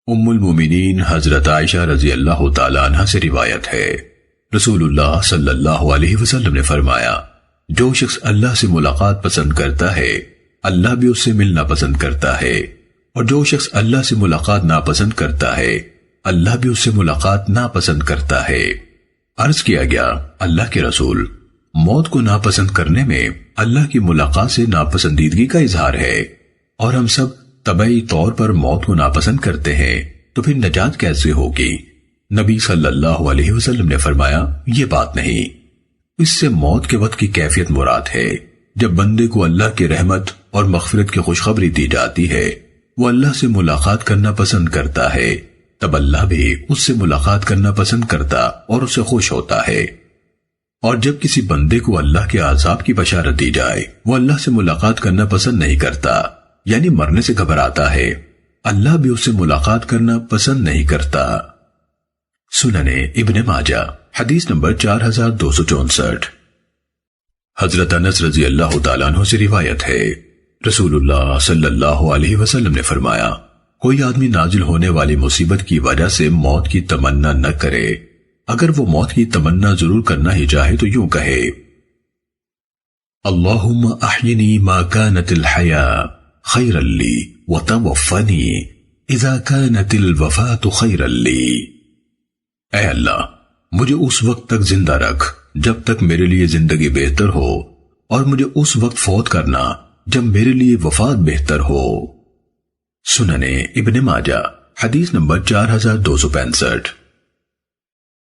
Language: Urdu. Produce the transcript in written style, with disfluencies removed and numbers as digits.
ام المومنین حضرت عائشہ رضی اللہ تعالیٰ عنہ سے روایت ہے، رسول اللہ صلی اللہ علیہ وسلم نے فرمایا، جو شخص اللہ سے ملاقات پسند کرتا ہے اللہ بھی اس سے ملنا پسند کرتا ہے، اور جو شخص اللہ سے ملاقات ناپسند کرتا ہے اللہ بھی اس سے ملاقات ناپسند کرتا ہے۔ عرض کیا گیا، اللہ کے رسول، موت کو ناپسند کرنے میں اللہ کی ملاقات سے ناپسندیدگی کا اظہار ہے، اور ہم سب طبعی طور پر موت کو ناپسند کرتے ہیں، تو پھر نجات کیسے ہوگی؟ نبی صلی اللہ علیہ وسلم نے فرمایا، یہ بات نہیں، اس سے موت کے وقت کی کیفیت مراد ہے، جب بندے کو اللہ کی رحمت اور مغفرت کی خوشخبری دی جاتی ہے، وہ اللہ سے ملاقات کرنا پسند کرتا ہے، تب اللہ بھی اس سے ملاقات کرنا پسند کرتا اور اسے خوش ہوتا ہے۔ اور جب کسی بندے کو اللہ کے عذاب کی بشارت دی جائے، وہ اللہ سے ملاقات کرنا پسند نہیں کرتا، یعنی مرنے سے گھبراتا ہے، اللہ بھی اس سے ملاقات کرنا پسند نہیں کرتا۔ سنن ابن ماجہ حدیث نمبر 4264۔ حضرت انس رضی اللہ تعالیٰ عنہ سے روایت ہے، رسول اللہ صلی اللہ علیہ وسلم نے فرمایا، کوئی آدمی نازل ہونے والی مصیبت کی وجہ سے موت کی تمنا نہ کرے، اگر وہ موت کی تمنا ضرور کرنا ہی چاہے تو یوں کہے، اللہم احینی ما کانت الحیاء خیرا لی وتوفنی اذا کانت الوفاة خیرا لی۔ اے اللہ، مجھے اس وقت تک زندہ رکھ جب تک میرے لیے زندگی بہتر ہو، اور مجھے اس وقت فوت کرنا جب میرے لیے وفات بہتر ہو۔ سنن ابن ماجہ حدیث نمبر 4265۔